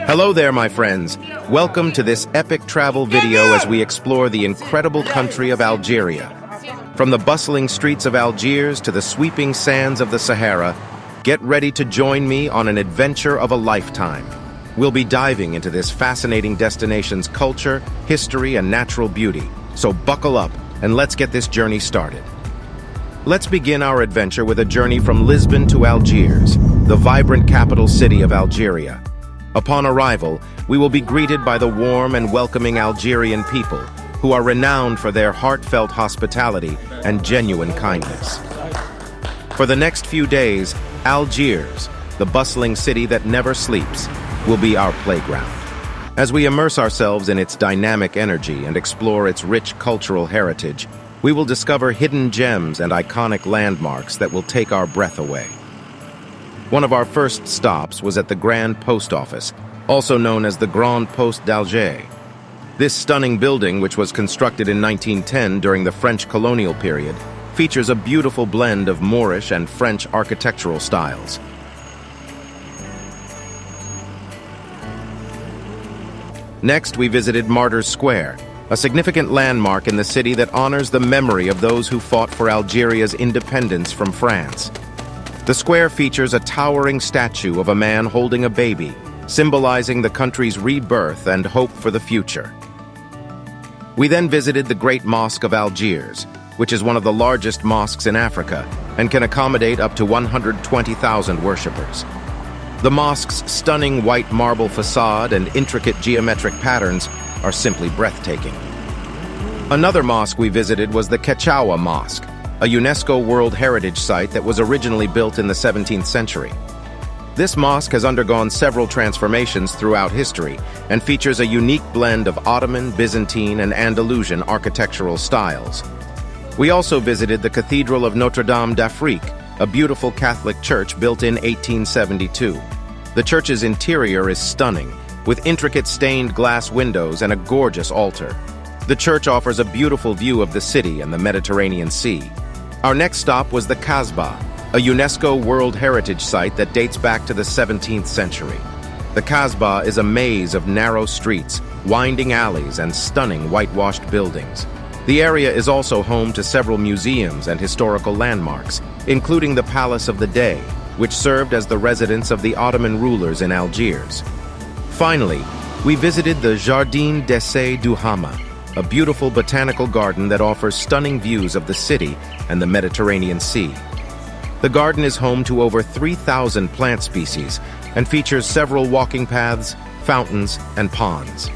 Hello there, my friends. Welcome to this epic travel video as we explore the incredible country of Algeria. From the bustling streets of Algiers to the sweeping sands of the Sahara, get ready to join me on an adventure of a lifetime. We'll be diving into this fascinating destination's culture, history, and natural beauty. So buckle up and let's get this journey started. Let's begin our adventure with a journey from Lisbon to Algiers, the vibrant capital city of Algeria. Upon arrival, we will be greeted by the warm and welcoming Algerian people, who are renowned for their heartfelt hospitality and genuine kindness. For the next few days, Algiers, the bustling city that never sleeps, will be our playground. As we immerse ourselves in its dynamic energy and explore its rich cultural heritage, we will discover hidden gems and iconic landmarks that will take our breath away. One of our first stops was at the Grand Post Office, also known as the Grand Poste d'Alger. This stunning building, which was constructed in 1910 during the French colonial period, features a beautiful blend of Moorish and French architectural styles. Next, we visited Martyrs Square, a significant landmark in the city that honors the memory of those who fought for Algeria's independence from France. The square features a towering statue of a man holding a baby, symbolizing the country's rebirth and hope for the future. We then visited the Great Mosque of Algiers, which is one of the largest mosques in Africa and can accommodate up to 120,000 worshippers. The mosque's stunning white marble facade and intricate geometric patterns are simply breathtaking. Another mosque we visited was the Kechawa Mosque, a UNESCO World Heritage Site that was originally built in the 17th century. This mosque has undergone several transformations throughout history and features a unique blend of Ottoman, Byzantine, and Andalusian architectural styles. We also visited the Cathedral of Notre Dame d'Afrique, a beautiful Catholic church built in 1872. The church's interior is stunning, with intricate stained glass windows and a gorgeous altar. The church offers a beautiful view of the city and the Mediterranean Sea. Our next stop was the Kasbah, a UNESCO World Heritage Site that dates back to the 17th century. The Kasbah is a maze of narrow streets, winding alleys, and stunning whitewashed buildings. The area is also home to several museums and historical landmarks, including the Palace of the Dey, which served as the residence of the Ottoman rulers in Algiers. Finally, we visited the Jardin d'Essai du Hama, a beautiful botanical garden that offers stunning views of the city and the Mediterranean Sea. The garden is home to over 3,000 plant species and features several walking paths, fountains, and ponds.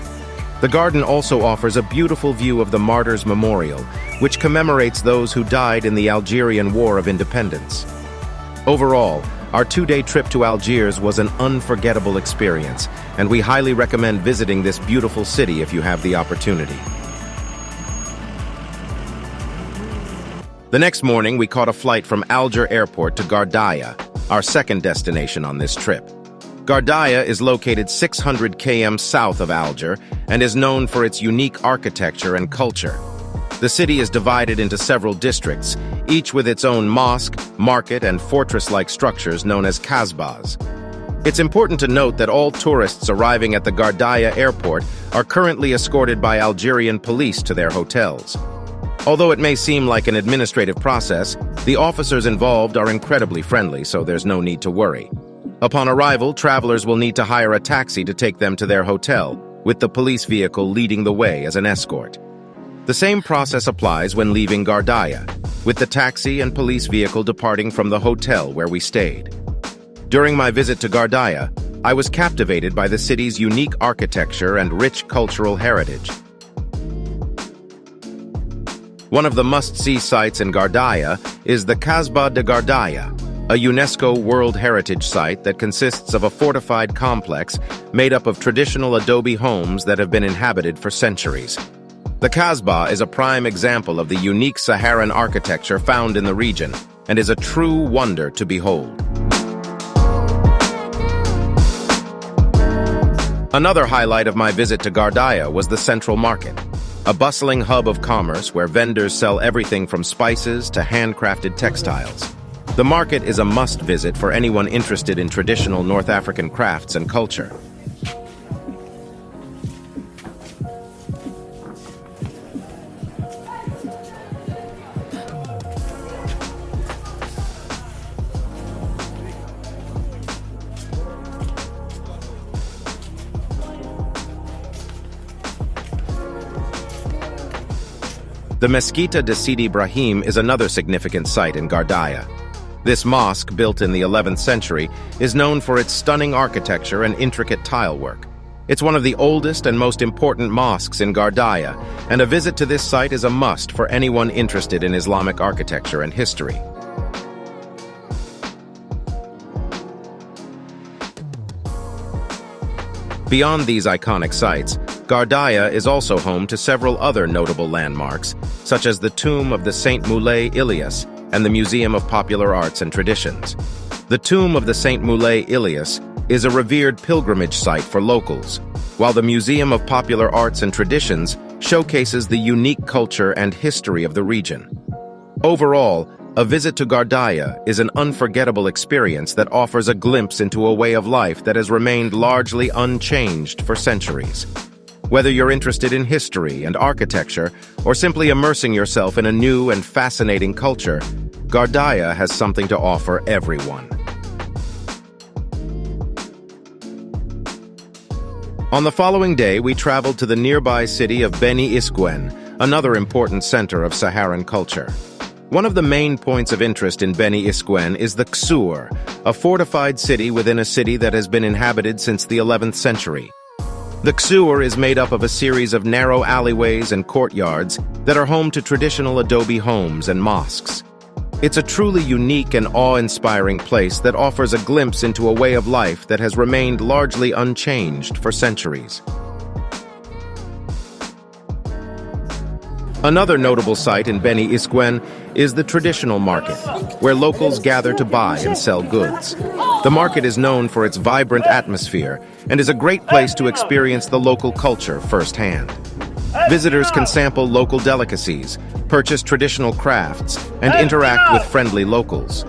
The garden also offers a beautiful view of the Martyrs Memorial, which commemorates those who died in the Algerian War of Independence. Overall, our two-day trip to Algiers was an unforgettable experience, and we highly recommend visiting this beautiful city if you have the opportunity. The next morning, we caught a flight from Alger Airport to Ghardaïa, our second destination on this trip. Ghardaïa is located 600 km south of Alger and is known for its unique architecture and culture. The city is divided into several districts, each with its own mosque, market, and fortress-like structures known as kasbahs. It's important to note that all tourists arriving at the Ghardaïa airport are currently escorted by Algerian police to their hotels. Although it may seem like an administrative process, the officers involved are incredibly friendly, so there's no need to worry. Upon arrival, travelers will need to hire a taxi to take them to their hotel, with the police vehicle leading the way as an escort. The same process applies when leaving Ghardaïa, with the taxi and police vehicle departing from the hotel where we stayed. During my visit to Ghardaïa, I was captivated by the city's unique architecture and rich cultural heritage. One of the must-see sites in Ghardaïa is the Kasbah de Ghardaïa, a UNESCO World Heritage Site that consists of a fortified complex made up of traditional adobe homes that have been inhabited for centuries. The Kasbah is a prime example of the unique Saharan architecture found in the region and is a true wonder to behold. Another highlight of my visit to Ghardaïa was the Central Market, a bustling hub of commerce where vendors sell everything from spices to handcrafted textiles. The market is a must-visit for anyone interested in traditional North African crafts and culture. The Mesquita de Sidi Ibrahim is another significant site in Ghardaïa. This mosque, built in the 11th century, is known for its stunning architecture and intricate tile work. It's one of the oldest and most important mosques in Ghardaïa, and a visit to this site is a must for anyone interested in Islamic architecture and history. Beyond these iconic sites, Ghardaïa is also home to several other notable landmarks, such as the tomb of the Saint Moulay Ilyas and the Museum of Popular Arts and Traditions. The tomb of the Saint Moulay Ilyas is a revered pilgrimage site for locals, while the Museum of Popular Arts and Traditions showcases the unique culture and history of the region. Overall, a visit to Ghardaïa is an unforgettable experience that offers a glimpse into a way of life that has remained largely unchanged for centuries. Whether you're interested in history and architecture, or simply immersing yourself in a new and fascinating culture, Ghardaïa has something to offer everyone. On the following day, we traveled to the nearby city of Beni Isguen, another important center of Saharan culture. One of the main points of interest in Beni Isguen is the Qsur, a fortified city within a city that has been inhabited since the 11th century. The Qsur is made up of a series of narrow alleyways and courtyards that are home to traditional adobe homes and mosques. It's a truly unique and awe-inspiring place that offers a glimpse into a way of life that has remained largely unchanged for centuries. Another notable site in Beni Isguen is the traditional market, where locals gather to buy and sell goods. The market is known for its vibrant atmosphere and is a great place to experience the local culture firsthand. Visitors can sample local delicacies, purchase traditional crafts, and interact with friendly locals.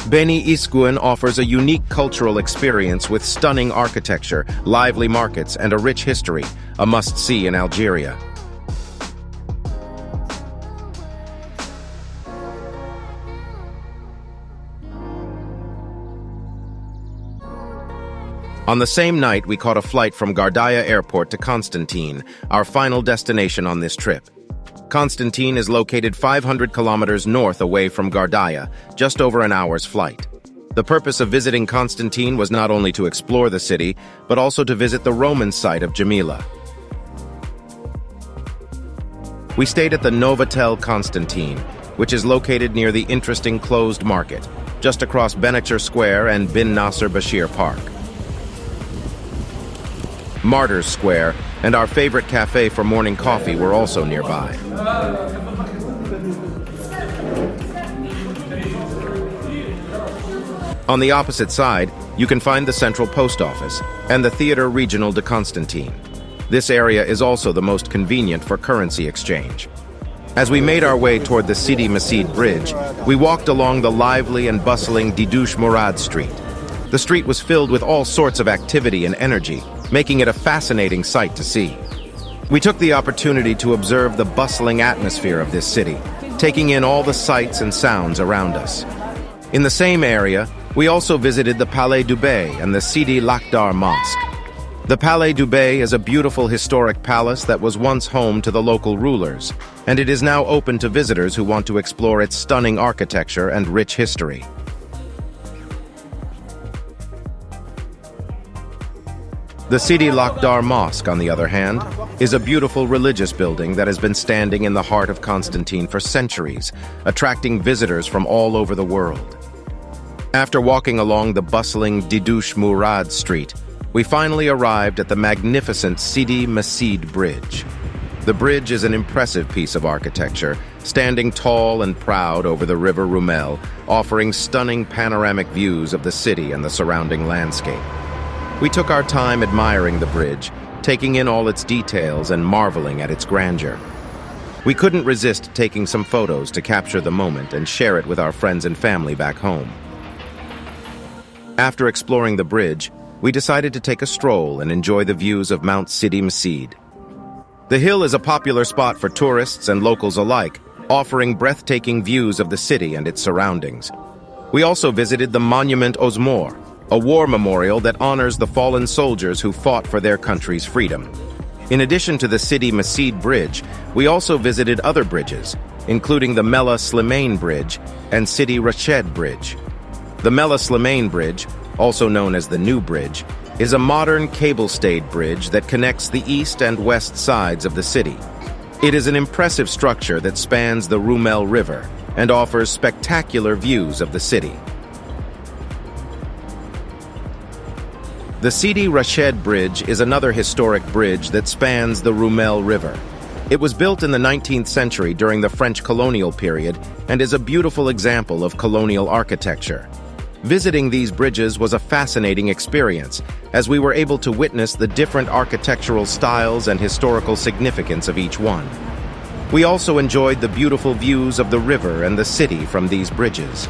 Beni Isguen offers a unique cultural experience with stunning architecture, lively markets, and a rich history, a must-see in Algeria. On the same night, we caught a flight from Ghardaïa Airport to Constantine, our final destination on this trip. Constantine is located 500 kilometers north away from Ghardaïa, just over an hour's flight. The purpose of visiting Constantine was not only to explore the city, but also to visit the Roman site of Djemila. We stayed at the Novotel Constantine, which is located near the interesting closed market, just across Benekir Square and Bin Nasser Bashir Park. Martyrs Square and our favorite cafe for morning coffee were also nearby. On the opposite side, you can find the Central Post Office and the Theater Regional de Constantine. This area is also the most convenient for currency exchange. As we made our way toward the Sidi Massid Bridge, we walked along the lively and bustling Didouche Mourad Street. The street was filled with all sorts of activity and energy, making it a fascinating sight to see. We took the opportunity to observe the bustling atmosphere of this city, taking in all the sights and sounds around us. In the same area, we also visited the Palais du Bey and the Sidi Lakhdar Mosque. The Palais du Bey is a beautiful historic palace that was once home to the local rulers, and it is now open to visitors who want to explore its stunning architecture and rich history. The Sidi Lakhdar Mosque, on the other hand, is a beautiful religious building that has been standing in the heart of Constantine for centuries, attracting visitors from all over the world. After walking along the bustling Didouche Mourad Street, we finally arrived at the magnificent Sidi Massid Bridge. The bridge is an impressive piece of architecture, standing tall and proud over the River Rumel, offering stunning panoramic views of the city and the surrounding landscape. We took our time admiring the bridge, taking in all its details and marveling at its grandeur. We couldn't resist taking some photos to capture the moment and share it with our friends and family back home. After exploring the bridge, we decided to take a stroll and enjoy the views of Mount Sidi Massid. The hill is a popular spot for tourists and locals alike, offering breathtaking views of the city and its surroundings. We also visited the Monument aux Morts, a war memorial that honors the fallen soldiers who fought for their country's freedom. In addition to the Sidi Masjid Bridge, we also visited other bridges, including the Mella Slimane Bridge and Sidi Rached Bridge. The Mella Slimane Bridge, also known as the New Bridge, is a modern cable-stayed bridge that connects the east and west sides of the city. It is an impressive structure that spans the Rumel River and offers spectacular views of the city. The Sidi Rached Bridge is another historic bridge that spans the Rumel River. It was built in the 19th century during the French colonial period and is a beautiful example of colonial architecture. Visiting these bridges was a fascinating experience, as we were able to witness the different architectural styles and historical significance of each one. We also enjoyed the beautiful views of the river and the city from these bridges.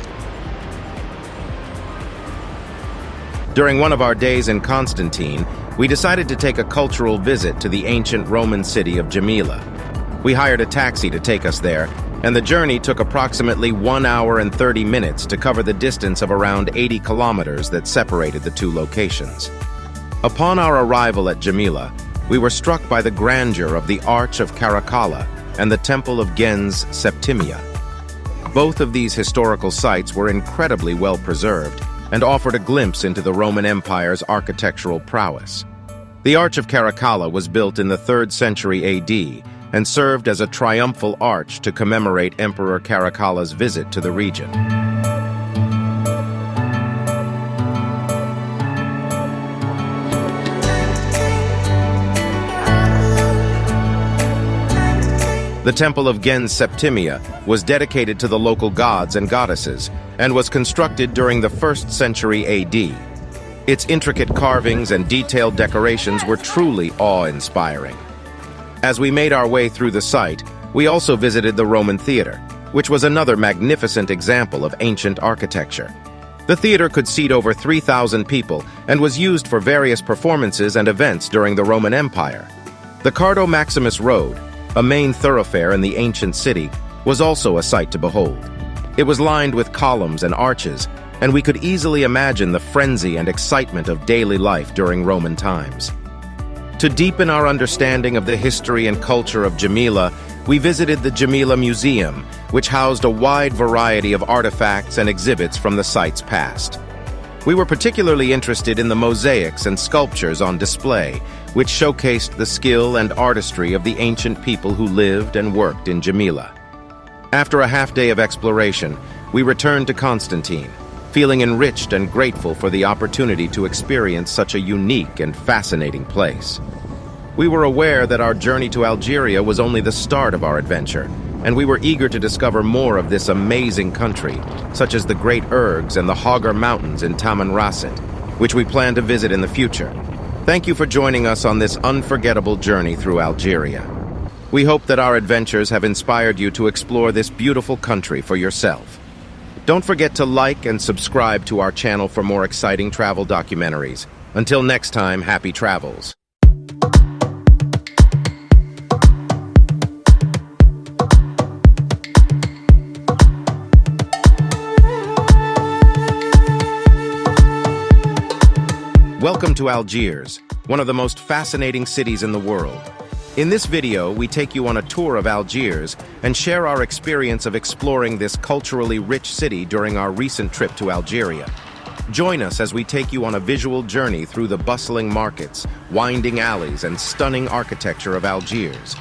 During one of our days in Constantine, we decided to take a cultural visit to the ancient Roman city of Djemila. We hired a taxi to take us there, and the journey took approximately 1 hour and 30 minutes to cover the distance of around 80 kilometers that separated the two locations. Upon our arrival at Djemila, we were struck by the grandeur of the Arch of Caracalla and the Temple of Gens Septimia. Both of these historical sites were incredibly well preserved and offered a glimpse into the Roman Empire's architectural prowess. The Arch of Caracalla was built in the 3rd century AD and served as a triumphal arch to commemorate Emperor Caracalla's visit to the region. The Temple of Gens Septimia was dedicated to the local gods and goddesses and was constructed during the 1st century AD. Its intricate carvings and detailed decorations were truly awe-inspiring. As we made our way through the site, we also visited the Roman Theater, which was another magnificent example of ancient architecture. The theater could seat over 3,000 people and was used for various performances and events during the Roman Empire. The Cardo Maximus Road, a main thoroughfare in the ancient city, was also a sight to behold. It was lined with columns and arches, and we could easily imagine the frenzy and excitement of daily life during Roman times. To deepen our understanding of the history and culture of Djemila, we visited the Djemila Museum, which housed a wide variety of artifacts and exhibits from the site's past. We were particularly interested in the mosaics and sculptures on display, which showcased the skill and artistry of the ancient people who lived and worked in Djemila. After a half-day of exploration, we returned to Constantine, feeling enriched and grateful for the opportunity to experience such a unique and fascinating place. We were aware that our journey to Algeria was only the start of our adventure, and we were eager to discover more of this amazing country, such as the Great Ergs and the Hoggar Mountains in Tamanrasset, which we plan to visit in the future. Thank you for joining us on this unforgettable journey through Algeria. We hope that our adventures have inspired you to explore this beautiful country for yourself. Don't forget to like and subscribe to our channel for more exciting travel documentaries. Until next time, happy travels. Welcome to Algiers, one of the most fascinating cities in the world. In this video, we take you on a tour of Algiers and share our experience of exploring this culturally rich city during our recent trip to Algeria. Join us as we take you on a visual journey through the bustling markets, winding alleys, and stunning architecture of Algiers.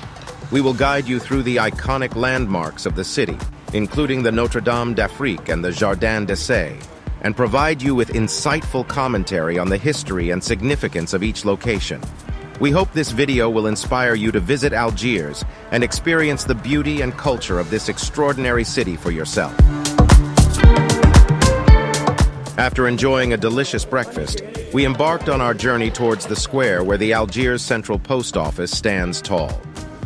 We will guide you through the iconic landmarks of the city, including the Notre Dame d'Afrique and the Jardin d'Essai, and provide you with insightful commentary on the history and significance of each location. We hope this video will inspire you to visit Algiers and experience the beauty and culture of this extraordinary city for yourself. After enjoying a delicious breakfast, we embarked on our journey towards the square where the Algiers Central Post Office stands tall.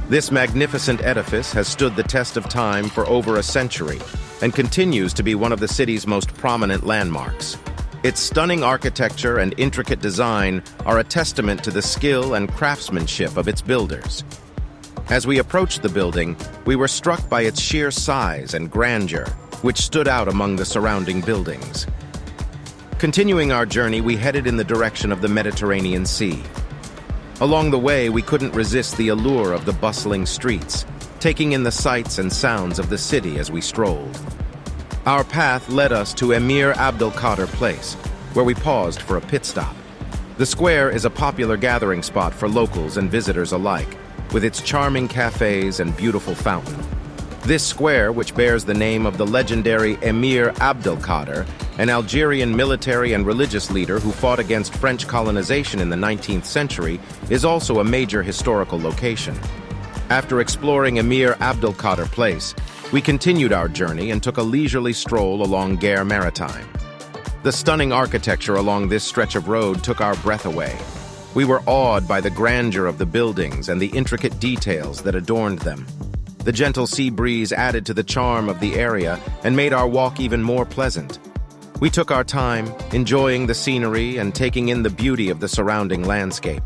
This magnificent edifice has stood the test of time for over a century and continues to be one of the city's most prominent landmarks. Its stunning architecture and intricate design are a testament to the skill and craftsmanship of its builders. As we approached the building, we were struck by its sheer size and grandeur, which stood out among the surrounding buildings. Continuing our journey, we headed in the direction of the Mediterranean Sea. Along the way, we couldn't resist the allure of the bustling streets, taking in the sights and sounds of the city as we strolled. Our path led us to Emir Abdelkader Place, where we paused for a pit stop. The square is a popular gathering spot for locals and visitors alike, with its charming cafes and beautiful fountain. This square, which bears the name of the legendary Emir Abdelkader, an Algerian military and religious leader who fought against French colonization in the 19th century, is also a major historical location. After exploring Emir Abdelkader Place, we continued our journey and took a leisurely stroll along Gare Maritime. The stunning architecture along this stretch of road took our breath away. We were awed by the grandeur of the buildings and the intricate details that adorned them. The gentle sea breeze added to the charm of the area and made our walk even more pleasant. We took our time, enjoying the scenery and taking in the beauty of the surrounding landscape.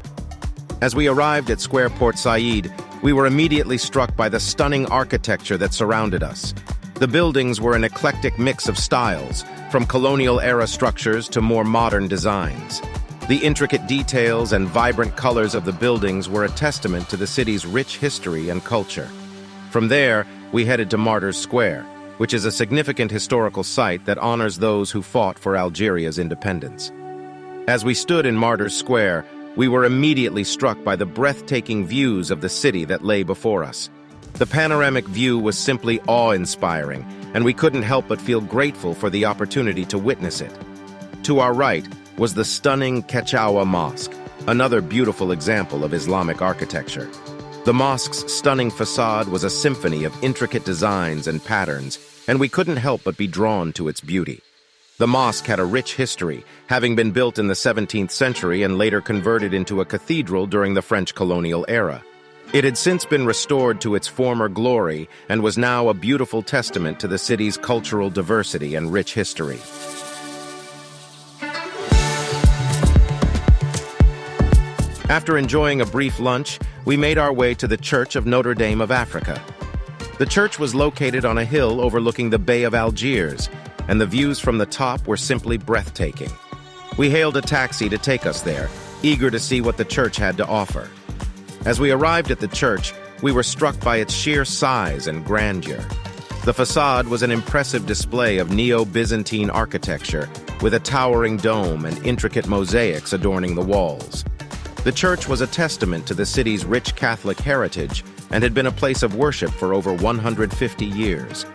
As we arrived at Square Port Said, we were immediately struck by the stunning architecture that surrounded us. The buildings were an eclectic mix of styles, from colonial-era structures to more modern designs. The intricate details and vibrant colors of the buildings were a testament to the city's rich history and culture. From there, we headed to Martyrs Square, which is a significant historical site that honors those who fought for Algeria's independence. As we stood in Martyrs Square, we were immediately struck by the breathtaking views of the city that lay before us. The panoramic view was simply awe-inspiring, and we couldn't help but feel grateful for the opportunity to witness it. To our right was the stunning Kechawa Mosque, another beautiful example of Islamic architecture. The mosque's stunning facade was a symphony of intricate designs and patterns, and we couldn't help but be drawn to its beauty. The mosque had a rich history, having been built in the 17th century and later converted into a cathedral during the French colonial era. It had since been restored to its former glory and was now a beautiful testament to the city's cultural diversity and rich history. After enjoying a brief lunch, we made our way to the Church of Notre Dame of Africa. The church was located on a hill overlooking the Bay of Algiers, and the views from the top were simply breathtaking. We hailed a taxi to take us there, eager to see what the church had to offer. As we arrived at the church, we were struck by its sheer size and grandeur. The facade was an impressive display of Neo-Byzantine architecture, with a towering dome and intricate mosaics adorning the walls. The church was a testament to the city's rich Catholic heritage and had been a place of worship for over 150 years.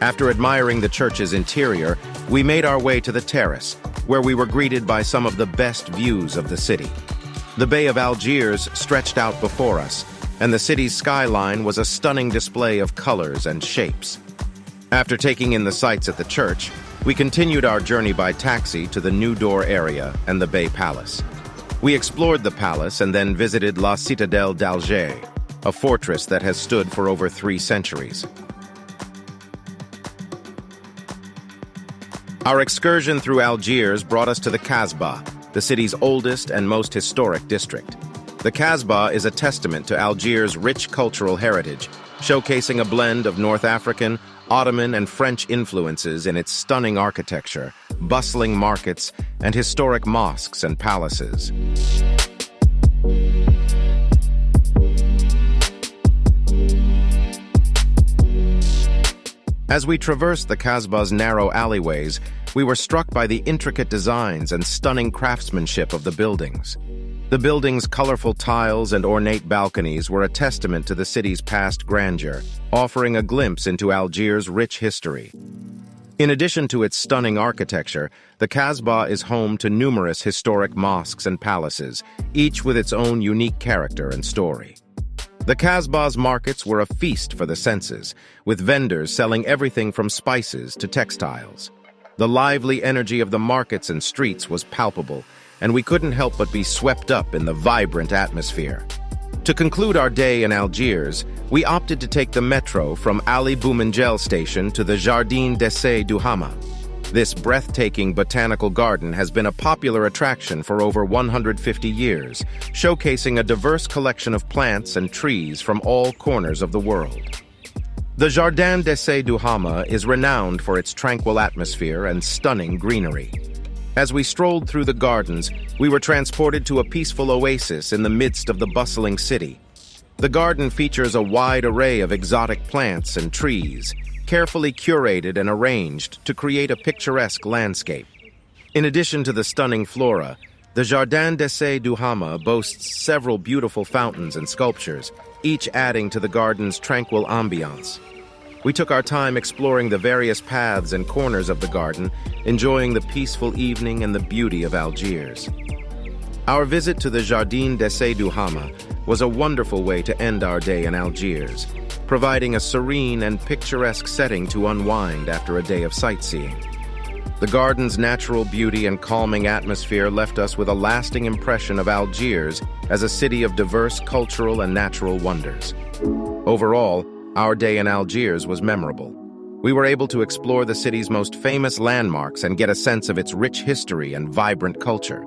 After admiring the church's interior, we made our way to the terrace, where we were greeted by some of the best views of the city. The Bay of Algiers stretched out before us, and the city's skyline was a stunning display of colors and shapes. After taking in the sights at the church, we continued our journey by taxi to the New Door area and the Bay Palace. We explored the palace and then visited La Citadelle d'Alger, a fortress that has stood for over 3 centuries. Our excursion through Algiers brought us to the Kasbah, the city's oldest and most historic district. The Kasbah is a testament to Algiers' rich cultural heritage, showcasing a blend of North African, Ottoman, and French influences in its stunning architecture, bustling markets, and historic mosques and palaces. As we traversed the Kasbah's narrow alleyways, we were struck by the intricate designs and stunning craftsmanship of the buildings. The building's colorful tiles and ornate balconies were a testament to the city's past grandeur, offering a glimpse into Algiers' rich history. In addition to its stunning architecture, the Kasbah is home to numerous historic mosques and palaces, each with its own unique character and story. The Kasbah's markets were a feast for the senses, with vendors selling everything from spices to textiles. The lively energy of the markets and streets was palpable, and we couldn't help but be swept up in the vibrant atmosphere. To conclude our day in Algiers, we opted to take the metro from Ali Boumengel station to the Jardin d'Essai du Hamma. This breathtaking botanical garden has been a popular attraction for over 150 years, showcasing a diverse collection of plants and trees from all corners of the world. The Jardin d'Essai du Hamma is renowned for its tranquil atmosphere and stunning greenery. As we strolled through the gardens, we were transported to a peaceful oasis in the midst of the bustling city. The garden features a wide array of exotic plants and trees, carefully curated and arranged to create a picturesque landscape. In addition to the stunning flora, the Jardin d'Essai du Hama boasts several beautiful fountains and sculptures, each adding to the garden's tranquil ambiance. We took our time exploring the various paths and corners of the garden, enjoying the peaceful evening and the beauty of Algiers. Our visit to the Jardin d'Essai du Hama was a wonderful way to end our day in Algiers, providing a serene and picturesque setting to unwind after a day of sightseeing. The garden's natural beauty and calming atmosphere left us with a lasting impression of Algiers as a city of diverse cultural and natural wonders. Overall, our day in Algiers was memorable. We were able to explore the city's most famous landmarks and get a sense of its rich history and vibrant culture.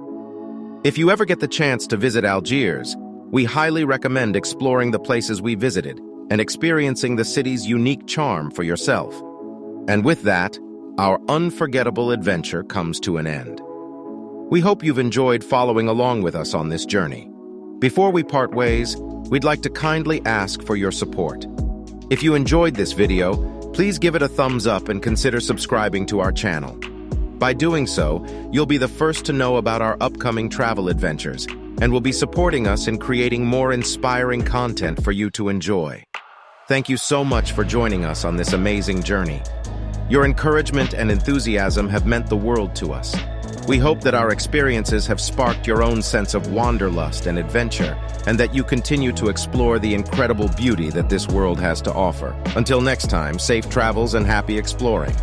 If you ever get the chance to visit Algiers, we highly recommend exploring the places we visited and experiencing the city's unique charm for yourself. And with that, our unforgettable adventure comes to an end. We hope you've enjoyed following along with us on this journey. Before we part ways, we'd like to kindly ask for your support. If you enjoyed this video, please give it a thumbs up and consider subscribing to our channel. By doing so, you'll be the first to know about our upcoming travel adventures and will be supporting us in creating more inspiring content for you to enjoy. Thank you so much for joining us on this amazing journey. Your encouragement and enthusiasm have meant the world to us. We hope that our experiences have sparked your own sense of wanderlust and adventure, and that you continue to explore the incredible beauty that this world has to offer. Until next time, safe travels and happy exploring.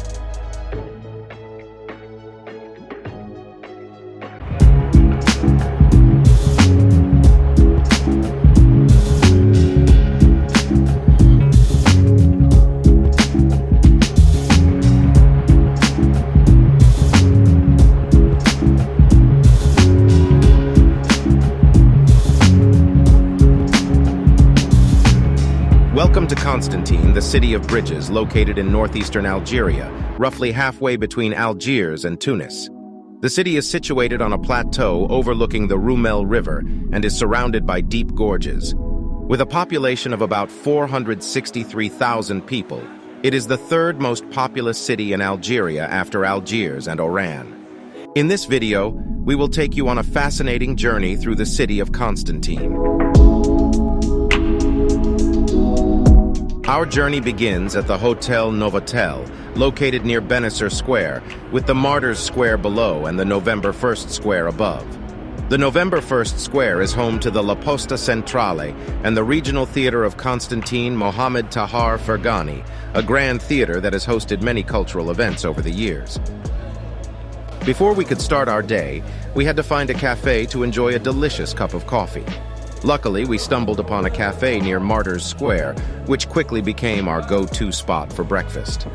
Welcome to Constantine, the city of bridges located in northeastern Algeria, roughly halfway between Algiers and Tunis. The city is situated on a plateau overlooking the Rumel River and is surrounded by deep gorges. With a population of about 463,000 people, it is the third most populous city in Algeria after Algiers and Oran. In this video, we will take you on a fascinating journey through the city of Constantine. Our journey begins at the Hotel Novotel, located near Tأسr Square, with the Martyrs Square below and the November 1st Square above. The November 1st Square is home to the La Posta Centrale and the Regional Theater of Constantine Mohammed Tahar Fergani, a grand theater that has hosted many cultural events over the years. Before we could start our day, we had to find a cafe to enjoy a delicious cup of coffee. Luckily, we stumbled upon a cafe near Martyrs Square, which quickly became our go-to spot for breakfast.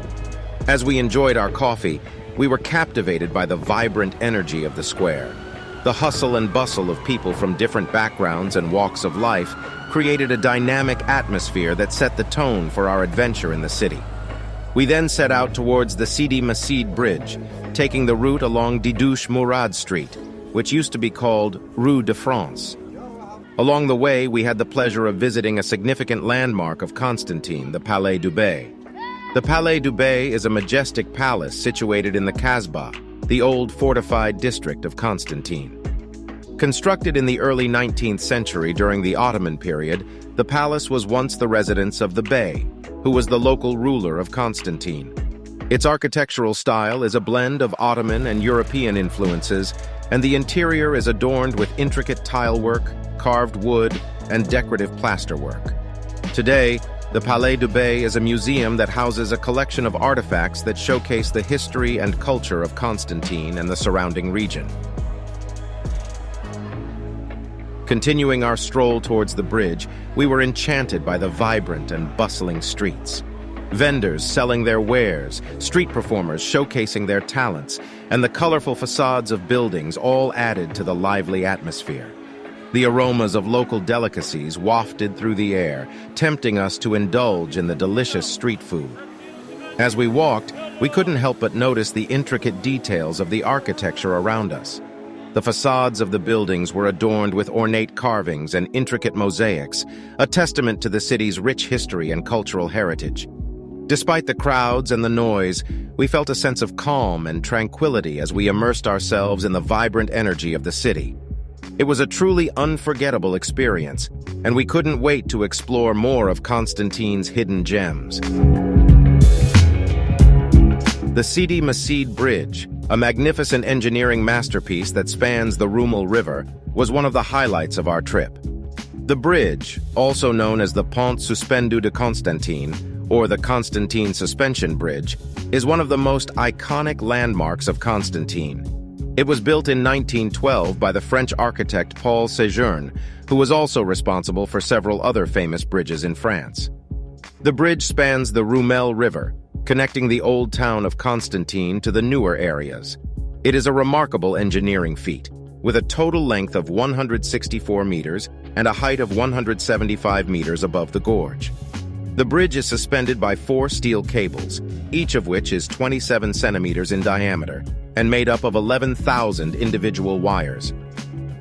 As we enjoyed our coffee, we were captivated by the vibrant energy of the square. The hustle and bustle of people from different backgrounds and walks of life created a dynamic atmosphere that set the tone for our adventure in the city. We then set out towards the Sidi Massid Bridge, taking the route along Didouche Mourad Street, which used to be called Rue de France. Along the way, we had the pleasure of visiting a significant landmark of Constantine, the Palais du Bey. The Palais du Bey is a majestic palace situated in the Kasbah, the old fortified district of Constantine. Constructed in the early 19th century during the Ottoman period, the palace was once the residence of the Bey, who was the local ruler of Constantine. Its architectural style is a blend of Ottoman and European influences, and the interior is adorned with intricate tile work, carved wood, and decorative plasterwork. Today, the Palais du Bey is a museum that houses a collection of artifacts that showcase the history and culture of Constantine and the surrounding region. Continuing our stroll towards the bridge, we were enchanted by the vibrant and bustling streets. Vendors selling their wares, street performers showcasing their talents, and the colorful facades of buildings all added to the lively atmosphere. The aromas of local delicacies wafted through the air, tempting us to indulge in the delicious street food. As we walked, we couldn't help but notice the intricate details of the architecture around us. The facades of the buildings were adorned with ornate carvings and intricate mosaics, a testament to the city's rich history and cultural heritage. Despite the crowds and the noise, we felt a sense of calm and tranquility as we immersed ourselves in the vibrant energy of the city. It was a truly unforgettable experience, and we couldn't wait to explore more of Constantine's hidden gems. The Sidi Massid Bridge, a magnificent engineering masterpiece that spans the Rumel River, was one of the highlights of our trip. The bridge, also known as the Pont Suspendu de Constantine, or the Constantine Suspension Bridge, is one of the most iconic landmarks of Constantine. It was built in 1912 by the French architect Paul Séjourne, who was also responsible for several other famous bridges in France. The bridge spans the Rumel River, connecting the old town of Constantine to the newer areas. It is a remarkable engineering feat, with a total length of 164 meters and a height of 175 meters above the gorge. The bridge is suspended by 4 steel cables, each of which is 27 centimeters in diameter and made up of 11,000 individual wires.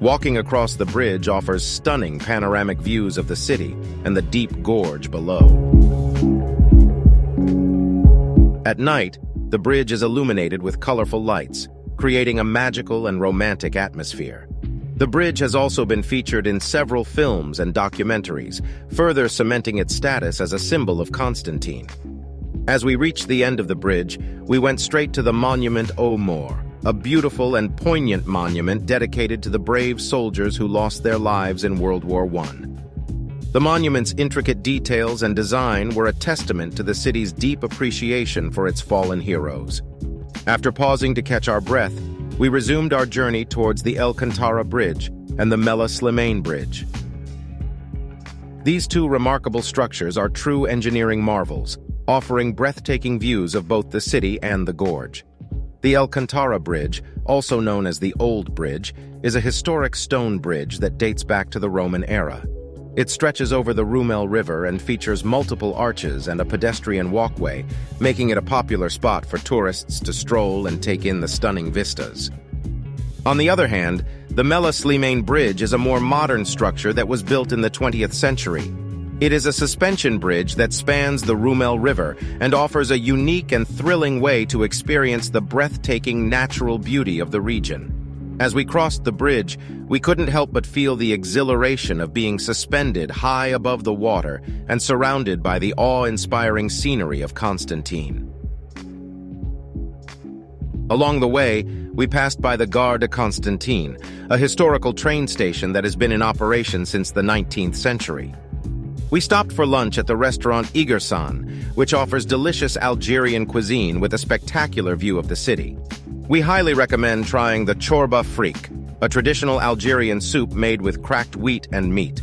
Walking across the bridge offers stunning panoramic views of the city and the deep gorge below. At night, the bridge is illuminated with colorful lights, creating a magical and romantic atmosphere. The bridge has also been featured in several films and documentaries, further cementing its status as a symbol of Constantine. As we reached the end of the bridge, we went straight to the Monument aux Morts, a beautiful and poignant monument dedicated to the brave soldiers who lost their lives in World War I. The monument's intricate details and design were a testament to the city's deep appreciation for its fallen heroes. After pausing to catch our breath, we resumed our journey towards the El Kantara Bridge and the Mela Slimane Bridge. These two remarkable structures are true engineering marvels, offering breathtaking views of both the city and the gorge. The El Kantara Bridge, also known as the Old Bridge, is a historic stone bridge that dates back to the Roman era. It stretches over the Rumel River and features multiple arches and a pedestrian walkway, making it a popular spot for tourists to stroll and take in the stunning vistas. On the other hand, the Mela Slimane Bridge is a more modern structure that was built in the 20th century. It is a suspension bridge that spans the Rumel River and offers a unique and thrilling way to experience the breathtaking natural beauty of the region. As we crossed the bridge, we couldn't help but feel the exhilaration of being suspended high above the water and surrounded by the awe-inspiring scenery of Constantine. Along the way, we passed by the Gare de Constantine, a historical train station that has been in operation since the 19th century. We stopped for lunch at the restaurant Yzqen, which offers delicious Algerian cuisine with a spectacular view of the city. We highly recommend trying the chorba fric, a traditional Algerian soup made with cracked wheat and meat.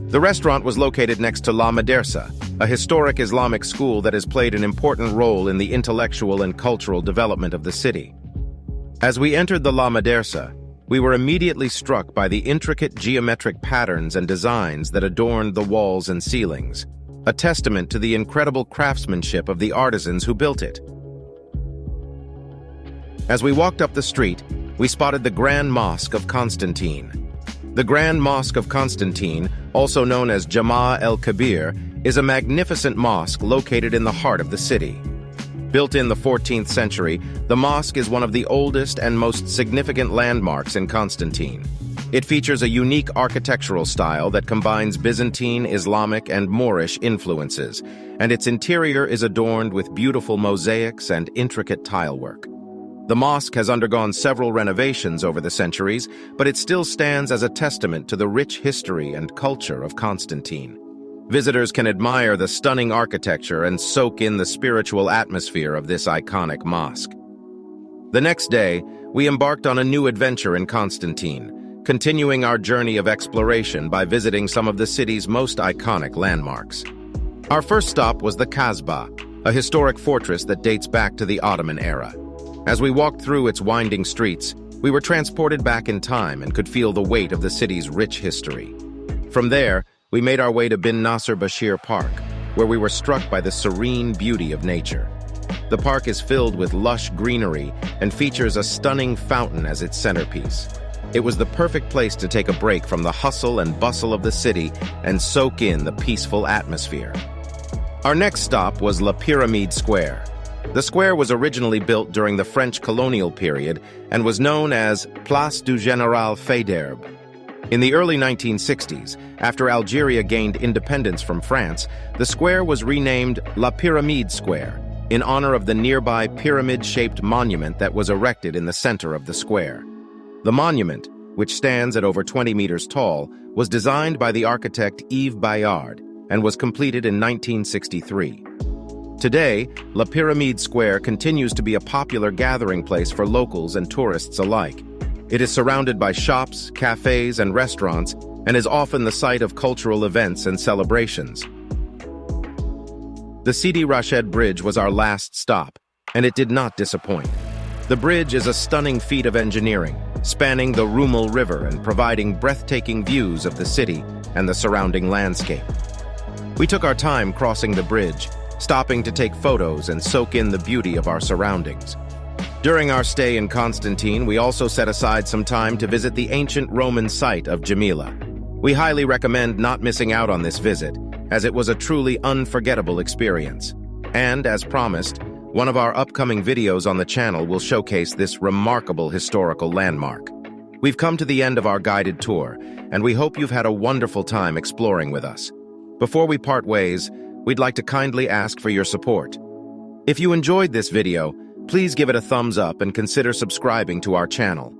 The restaurant was located next to La Madrasa, a historic Islamic school that has played an important role in the intellectual and cultural development of the city. As we entered the La Madrasa, we were immediately struck by the intricate geometric patterns and designs that adorned the walls and ceilings, a testament to the incredible craftsmanship of the artisans who built it. As we walked up the street, we spotted the Grand Mosque of Constantine. The Grand Mosque of Constantine, also known as Jama' el-Kabir, is a magnificent mosque located in the heart of the city. Built in the 14th century, the mosque is one of the oldest and most significant landmarks in Constantine. It features a unique architectural style that combines Byzantine, Islamic, and Moorish influences, and its interior is adorned with beautiful mosaics and intricate tilework. The mosque has undergone several renovations over the centuries, but it still stands as a testament to the rich history and culture of Constantine. Visitors can admire the stunning architecture and soak in the spiritual atmosphere of this iconic mosque. The next day, we embarked on a new adventure in Constantine, continuing our journey of exploration by visiting some of the city's most iconic landmarks. Our first stop was the Kasbah, a historic fortress that dates back to the Ottoman era. As we walked through its winding streets, we were transported back in time and could feel the weight of the city's rich history. From there, we made our way to Bin Nasser Bashir Park, where we were struck by the serene beauty of nature. The park is filled with lush greenery and features a stunning fountain as its centerpiece. It was the perfect place to take a break from the hustle and bustle of the city and soak in the peaceful atmosphere. Our next stop was La Pyramide Square. The square was originally built during the French colonial period and was known as Place du Général Faidherbe. In the early 1960s, after Algeria gained independence from France, the square was renamed La Pyramide Square in honor of the nearby pyramid-shaped monument that was erected in the center of the square. The monument, which stands at over 20 meters tall, was designed by the architect Yves Bayard and was completed in 1963. Today, La Pyramide Square continues to be a popular gathering place for locals and tourists alike. It is surrounded by shops, cafes, and restaurants, and is often the site of cultural events and celebrations. The Sidi Rached Bridge was our last stop, and it did not disappoint. The bridge is a stunning feat of engineering, spanning the Roumel River and providing breathtaking views of the city and the surrounding landscape. We took our time crossing the bridge, stopping to take photos and soak in the beauty of our surroundings. During our stay in Constantine, we also set aside some time to visit the ancient Roman site of Djemila. We highly recommend not missing out on this visit, as it was a truly unforgettable experience. And, as promised, one of our upcoming videos on the channel will showcase this remarkable historical landmark. We've come to the end of our guided tour, and we hope you've had a wonderful time exploring with us. Before we part ways, we'd like to kindly ask for your support. If you enjoyed this video, please give it a thumbs up and consider subscribing to our channel.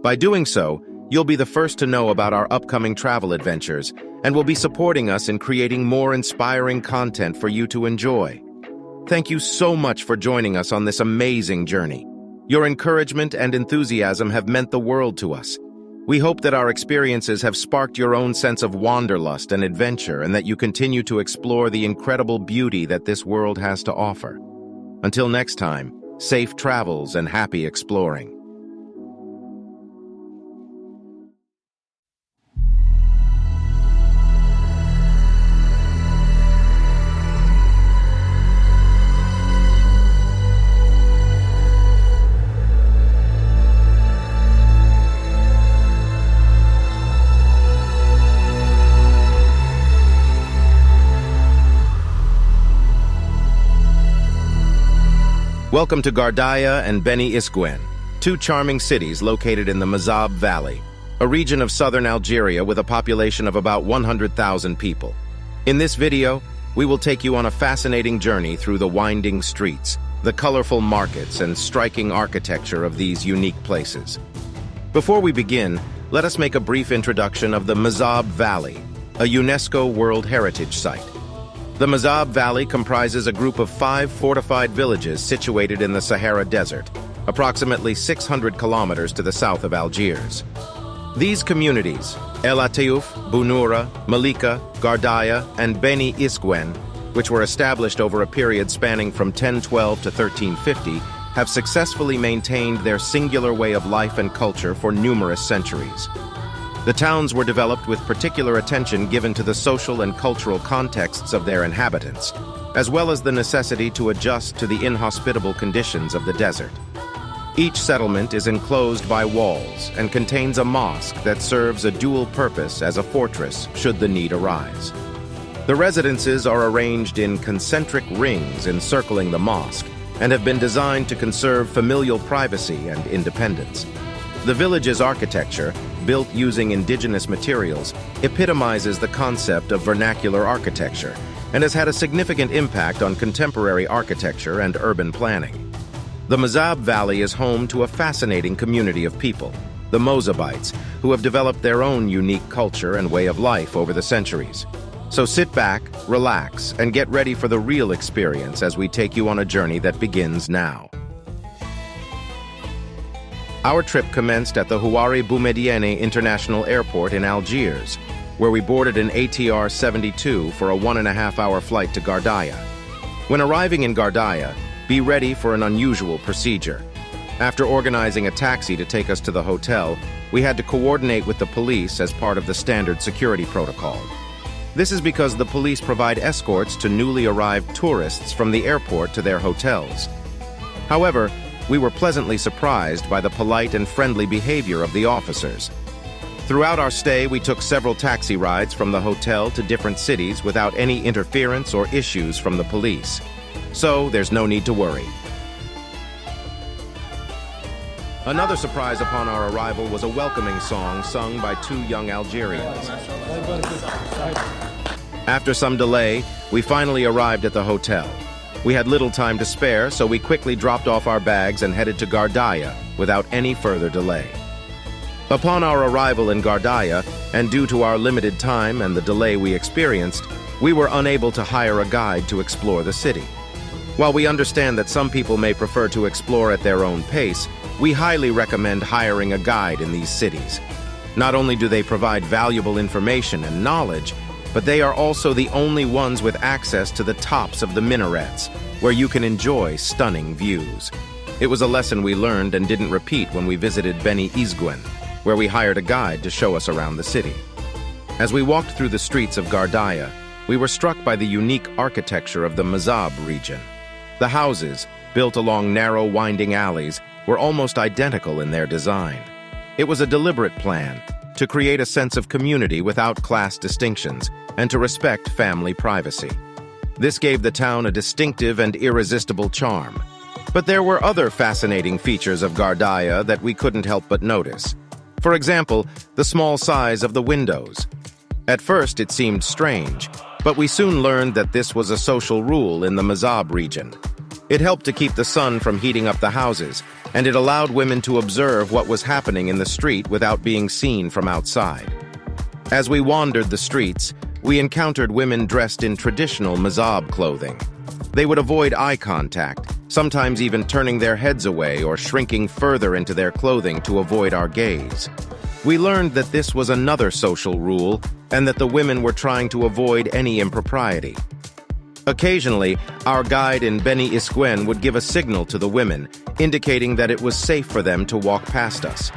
By doing so, you'll be the first to know about our upcoming travel adventures and will be supporting us in creating more inspiring content for you to enjoy. Thank you so much for joining us on this amazing journey. Your encouragement and enthusiasm have meant the world to us. We hope that our experiences have sparked your own sense of wanderlust and adventure and that you continue to explore the incredible beauty that this world has to offer. Until next time, safe travels and happy exploring. Welcome to Ghardaïa and Beni Isguen, two charming cities located in the Mazab Valley, a region of southern Algeria with a population of about 100,000 people. In this video, we will take you on a fascinating journey through the winding streets, the colorful markets, and striking architecture of these unique places. Before we begin, let us make a brief introduction of the Mazab Valley, a UNESCO World Heritage Site. The Mazab Valley comprises a group of 5 fortified villages situated in the Sahara Desert, approximately 600 kilometers to the south of Algiers. These communities, El Ataouf, Bounoura, Malika, Ghardaïa, and Beni Isguen, which were established over a period spanning from 1012 to 1350, have successfully maintained their singular way of life and culture for numerous centuries. The towns were developed with particular attention given to the social and cultural contexts of their inhabitants, as well as the necessity to adjust to the inhospitable conditions of the desert. Each settlement is enclosed by walls and contains a mosque that serves a dual purpose as a fortress should the need arise. The residences are arranged in concentric rings encircling the mosque and have been designed to conserve familial privacy and independence. The village's architecture, built using indigenous materials, epitomizes the concept of vernacular architecture and has had a significant impact on contemporary architecture and urban planning. The Mazab Valley is home to a fascinating community of people, the Mozabites, who have developed their own unique culture and way of life over the centuries. So sit back, relax, and get ready for the real experience as we take you on a journey that begins now. Our trip commenced at the Houari Boumediene International Airport in Algiers, where we boarded an ATR 72 for a 1.5-hour flight to Ghardaïa. When arriving in Ghardaïa, be ready for an unusual procedure. After organizing a taxi to take us to the hotel, we had to coordinate with the police as part of the standard security protocol. This is because the police provide escorts to newly arrived tourists from the airport to their hotels. However, we were pleasantly surprised by the polite and friendly behavior of the officers. Throughout our stay, we took several taxi rides from the hotel to different cities without any interference or issues from the police. So, there's no need to worry. Another surprise upon our arrival was a welcoming song sung by two young Algerians. After some delay, we finally arrived at the hotel. We had little time to spare, so we quickly dropped off our bags and headed to Ghardaïa without any further delay. Upon our arrival in Ghardaïa, and due to our limited time and the delay we experienced, we were unable to hire a guide to explore the city. While we understand that some people may prefer to explore at their own pace, we highly recommend hiring a guide in these cities. Not only do they provide valuable information and knowledge, but they are also the only ones with access to the tops of the minarets, where you can enjoy stunning views. It was a lesson we learned and didn't repeat when we visited Beni Isguen, where we hired a guide to show us around the city. As we walked through the streets of Ghardaïa, we were struck by the unique architecture of the Mazab region. The houses, built along narrow, winding alleys, were almost identical in their design. It was a deliberate plan to create a sense of community without class distinctions and to respect family privacy. This gave the town a distinctive and irresistible charm. But there were other fascinating features of Ghardaïa that we couldn't help but notice. For example, the small size of the windows. At first, it seemed strange, but we soon learned that this was a social rule in the Mazab region. It helped to keep the sun from heating up the houses, and it allowed women to observe what was happening in the street without being seen from outside. As we wandered the streets, we encountered women dressed in traditional Mazab clothing. They would avoid eye contact, sometimes even turning their heads away or shrinking further into their clothing to avoid our gaze. We learned that this was another social rule and that the women were trying to avoid any impropriety. Occasionally, our guide in Beni Isguen would give a signal to the women, indicating that it was safe for them to walk past us.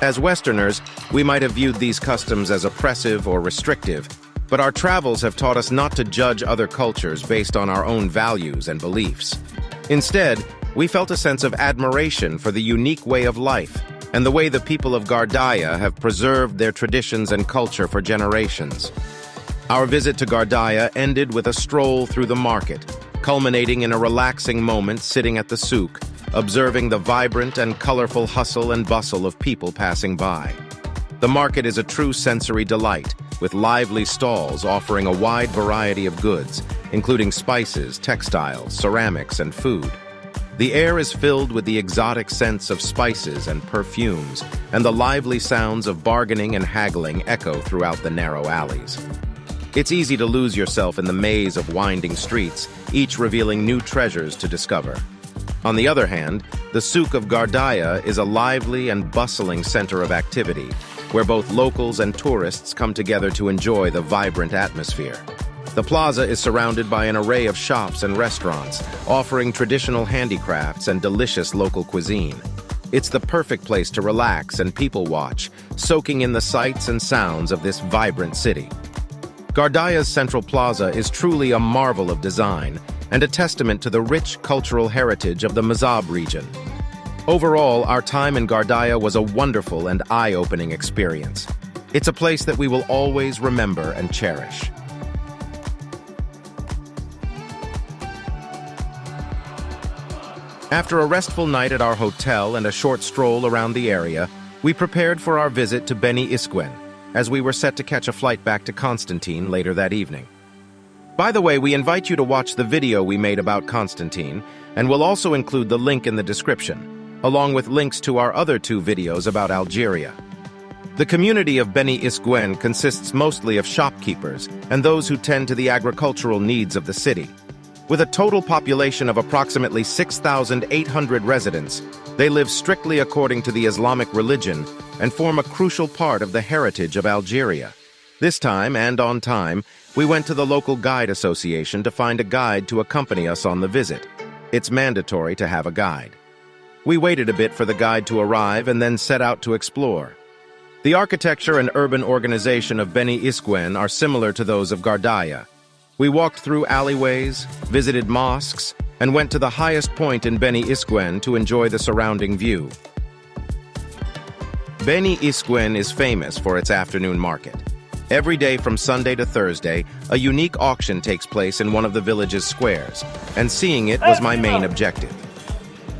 As Westerners, we might have viewed these customs as oppressive or restrictive, but our travels have taught us not to judge other cultures based on our own values and beliefs. Instead, we felt a sense of admiration for the unique way of life and the way the people of Ghardaïa have preserved their traditions and culture for generations. Our visit to Ghardaïa ended with a stroll through the market, culminating in a relaxing moment sitting at the souk, observing the vibrant and colorful hustle and bustle of people passing by. The market is a true sensory delight, with lively stalls offering a wide variety of goods, including spices, textiles, ceramics, and food. The air is filled with the exotic scents of spices and perfumes, and the lively sounds of bargaining and haggling echo throughout the narrow alleys. It's easy to lose yourself in the maze of winding streets, each revealing new treasures to discover. On the other hand, the souk of Ghardaïa is a lively and bustling center of activity, where both locals and tourists come together to enjoy the vibrant atmosphere. The plaza is surrounded by an array of shops and restaurants, offering traditional handicrafts and delicious local cuisine. It's the perfect place to relax and people watch, soaking in the sights and sounds of this vibrant city. Ghardaïa's central plaza is truly a marvel of design and a testament to the rich cultural heritage of the Mazab region. Overall, our time in Ghardaïa was a wonderful and eye-opening experience. It's a place that we will always remember and cherish. After a restful night at our hotel and a short stroll around the area, we prepared for our visit to Beni Isguen, as we were set to catch a flight back to Constantine later that evening. By the way, we invite you to watch the video we made about Constantine, and we'll also include the link in the description, along with links to our other 2 videos about Algeria. The community of Beni Isguen consists mostly of shopkeepers and those who tend to the agricultural needs of the city. With a total population of approximately 6,800 residents, they live strictly according to the Islamic religion and form a crucial part of the heritage of Algeria. This time, and on time, we went to the local guide association to find a guide to accompany us on the visit. It's mandatory to have a guide. We waited a bit for the guide to arrive and then set out to explore. The architecture and urban organization of Beni Isguen are similar to those of Ghardaïa. We walked through alleyways, visited mosques, and went to the highest point in Beni Isguen to enjoy the surrounding view. Beni Isguen is famous for its afternoon market. Every day from Sunday to Thursday, a unique auction takes place in one of the village's squares, and seeing it was my main objective.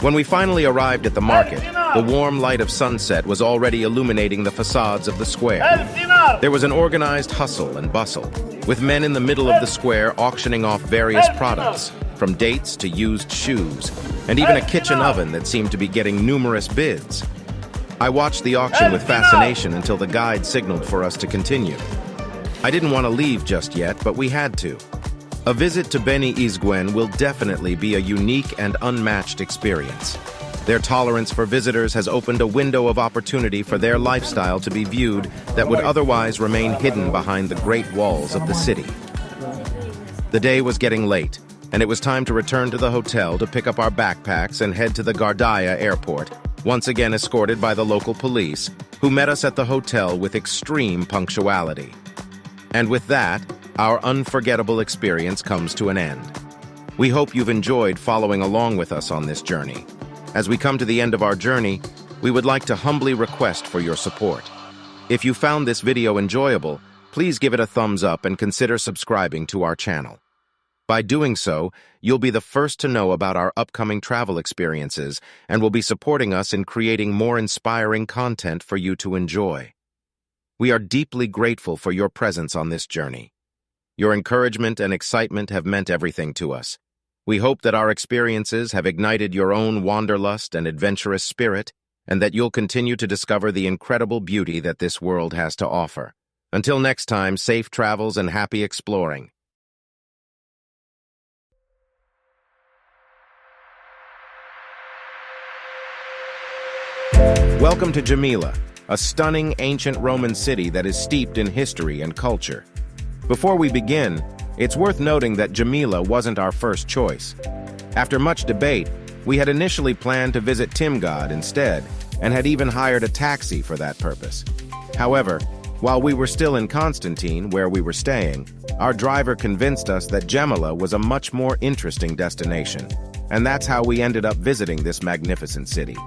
When we finally arrived at the market, the warm light of sunset was already illuminating the facades of the square. There was an organized hustle and bustle, with men in the middle of the square auctioning off various products, from dates to used shoes, and even a kitchen oven that seemed to be getting numerous bids. I watched the auction with fascination until the guide signaled for us to continue. I didn't want to leave just yet, but we had to. A visit to Beni Isguen will definitely be a unique and unmatched experience. Their tolerance for visitors has opened a window of opportunity for their lifestyle to be viewed that would otherwise remain hidden behind the great walls of the city. The day was getting late, and it was time to return to the hotel to pick up our backpacks and head to the Ghardaïa airport, once again escorted by the local police, who met us at the hotel with extreme punctuality. And with that, our unforgettable experience comes to an end. We hope you've enjoyed following along with us on this journey. As we come to the end of our journey, we would like to humbly request for your support. If you found this video enjoyable, please give it a thumbs up and consider subscribing to our channel. By doing so, you'll be the first to know about our upcoming travel experiences and will be supporting us in creating more inspiring content for you to enjoy. We are deeply grateful for your presence on this journey. Your encouragement and excitement have meant everything to us. We hope that our experiences have ignited your own wanderlust and adventurous spirit, and that you'll continue to discover the incredible beauty that this world has to offer. Until next time, safe travels and happy exploring. Welcome to Djemila, a stunning ancient Roman city that is steeped in history and culture. Before we begin, it's worth noting that Djemila wasn't our first choice. After much debate, we had initially planned to visit Timgad instead, and had even hired a taxi for that purpose. However, while we were still in Constantine, where we were staying, our driver convinced us that Djemila was a much more interesting destination, and that's how we ended up visiting this magnificent city.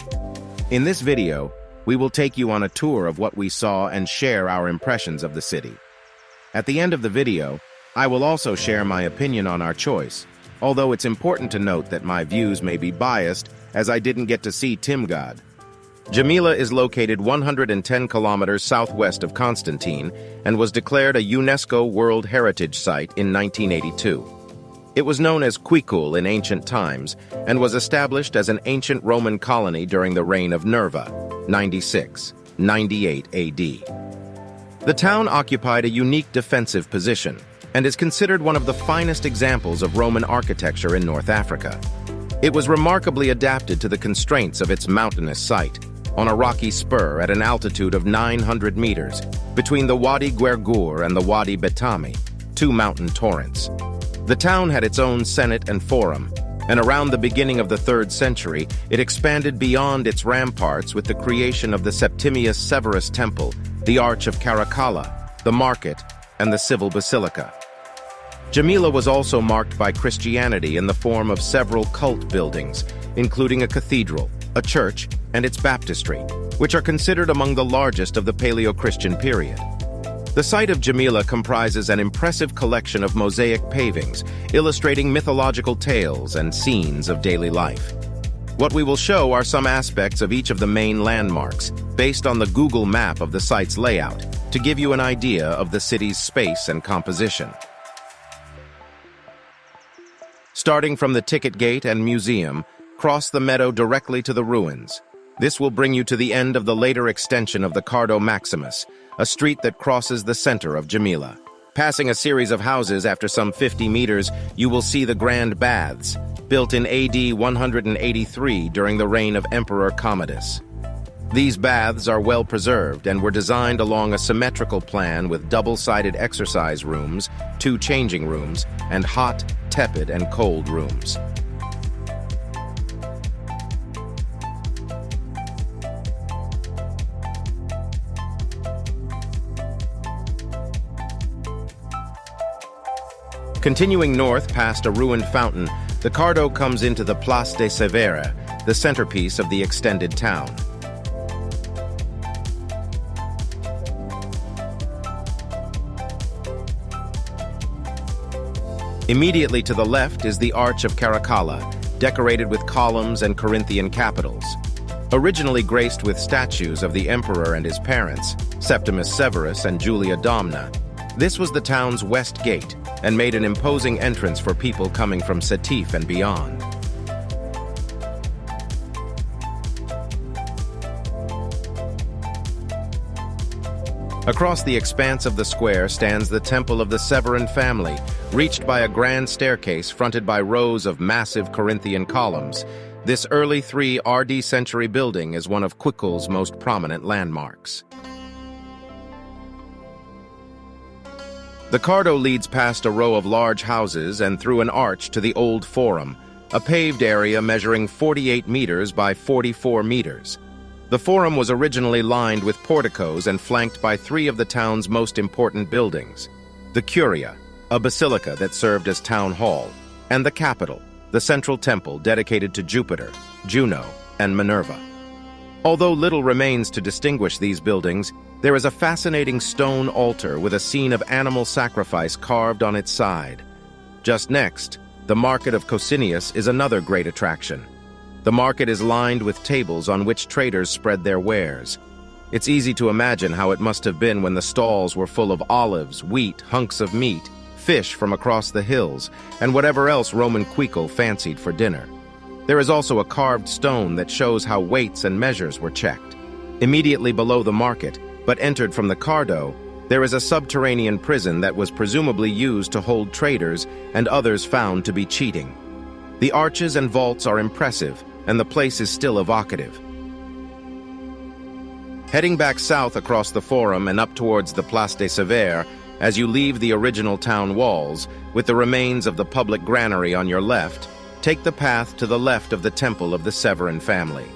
In this video, we will take you on a tour of what we saw and share our impressions of the city. At the end of the video, I will also share my opinion on our choice, although it's important to note that my views may be biased as I didn't get to see Timgad. Djemila is located 110 kilometers southwest of Constantine and was declared a UNESCO World Heritage Site in 1982. It was known as Quicul in ancient times and was established as an ancient Roman colony during the reign of Nerva, 96-98 AD. The town occupied a unique defensive position and is considered one of the finest examples of Roman architecture in North Africa. It was remarkably adapted to the constraints of its mountainous site, on a rocky spur at an altitude of 900 meters, between the Wadi Guergur and the Wadi Betami, two mountain torrents. The town had its own senate and forum, and around the beginning of the 3rd century, it expanded beyond its ramparts with the creation of the Septimius Severus Temple, the Arch of Caracalla, the market, and the civil basilica. Djemila was also marked by Christianity in the form of several cult buildings, including a cathedral, a church, and its baptistry, which are considered among the largest of the Paleo-Christian period. The site of Djemila comprises an impressive collection of mosaic pavings, illustrating mythological tales and scenes of daily life. What we will show are some aspects of each of the main landmarks, based on the Google map of the site's layout, to give you an idea of the city's space and composition. Starting from the ticket gate and museum, cross the meadow directly to the ruins. This will bring you to the end of the later extension of the Cardo Maximus, a street that crosses the center of Djemila. Passing a series of houses after some 50 meters, you will see the Grand Baths, built in AD 183 during the reign of Emperor Commodus. These baths are well preserved and were designed along a symmetrical plan with double-sided exercise rooms, 2 changing rooms, and hot, tepid, and cold rooms. Continuing north past a ruined fountain, The Cardo comes into the Place de Severa, the centerpiece of the extended town. Immediately to the left is the Arch of Caracalla, decorated with columns and Corinthian capitals. Originally graced with statues of the emperor and his parents, Septimus Severus and Julia Domna, this was the town's west gate and made an imposing entrance for people coming from Sétif and beyond. Across the expanse of the square stands the Temple of the Severan family, reached by a grand staircase fronted by rows of massive Corinthian columns. This early 3 RD century building is one of Quicul's most prominent landmarks. The Cardo leads past a row of large houses and through an arch to the Old Forum, a paved area measuring 48 meters by 44 meters. The Forum was originally lined with porticos and flanked by 3 of the town's most important buildings: the Curia, a basilica that served as town hall, and the Capitol, the central temple dedicated to Jupiter, Juno, and Minerva. Although little remains to distinguish these buildings, there is a fascinating stone altar with a scene of animal sacrifice carved on its side. Just next, the Market of Cocinius is another great attraction. The market is lined with tables on which traders spread their wares. It's easy to imagine how it must have been when the stalls were full of olives, wheat, hunks of meat, fish from across the hills, and whatever else Roman Quicul fancied for dinner. There is also a carved stone that shows how weights and measures were checked. Immediately below the market, but entered from the Cardo, there is a subterranean prison that was presumably used to hold traders and others found to be cheating. The arches and vaults are impressive, and the place is still evocative. Heading back south across the Forum and up towards the Place de Severs, as you leave the original town walls, with the remains of the public granary on your left, take the path to the left of the Temple of the Severan family.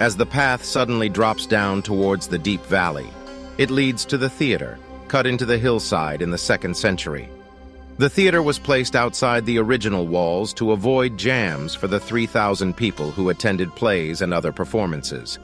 As the path suddenly drops down towards the deep valley, it leads to the theater, cut into the hillside in the 2nd century. The theater was placed outside the original walls to avoid jams for the 3,000 people who attended plays and other performances.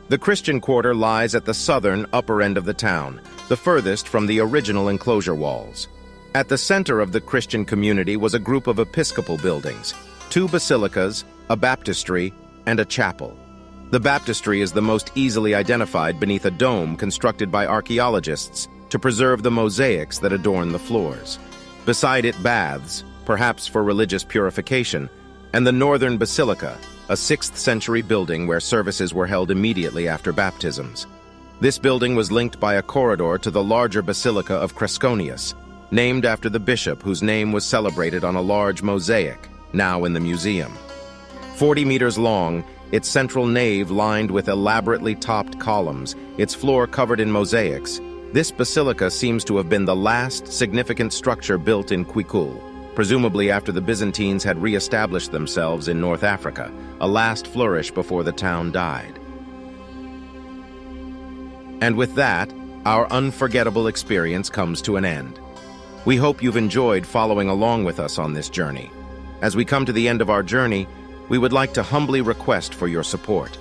The Christian quarter lies at the southern upper end of the town, the furthest from the original enclosure walls. At the center of the Christian community was a group of episcopal buildings, 2 basilicas, a baptistry, and a chapel. The baptistry is the most easily identified beneath a dome constructed by archaeologists to preserve the mosaics that adorn the floors. Beside it, baths, perhaps for religious purification, and the northern basilica, a 6th century building where services were held immediately after baptisms. This building was linked by a corridor to the larger basilica of Cresconius, named after the bishop whose name was celebrated on a large mosaic, now in the museum. 40 meters long, its central nave lined with elaborately topped columns, its floor covered in mosaics, this basilica seems to have been the last significant structure built in Quicul, presumably after the Byzantines had re-established themselves in North Africa, a last flourish before the town died. And with that, our unforgettable experience comes to an end. We hope you've enjoyed following along with us on this journey. As we come to the end of our journey, we would like to humbly request for your support.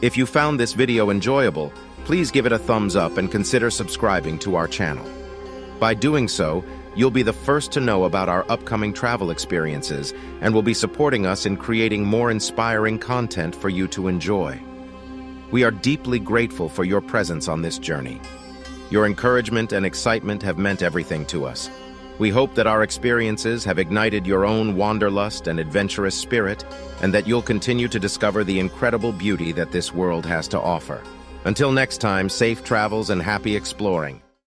If you found this video enjoyable, please give it a thumbs up and consider subscribing to our channel. By doing so, you'll be the first to know about our upcoming travel experiences and will be supporting us in creating more inspiring content for you to enjoy. We are deeply grateful for your presence on this journey. Your encouragement and excitement have meant everything to us. We hope that our experiences have ignited your own wanderlust and adventurous spirit, and that you'll continue to discover the incredible beauty that this world has to offer. Until next time, safe travels and happy exploring.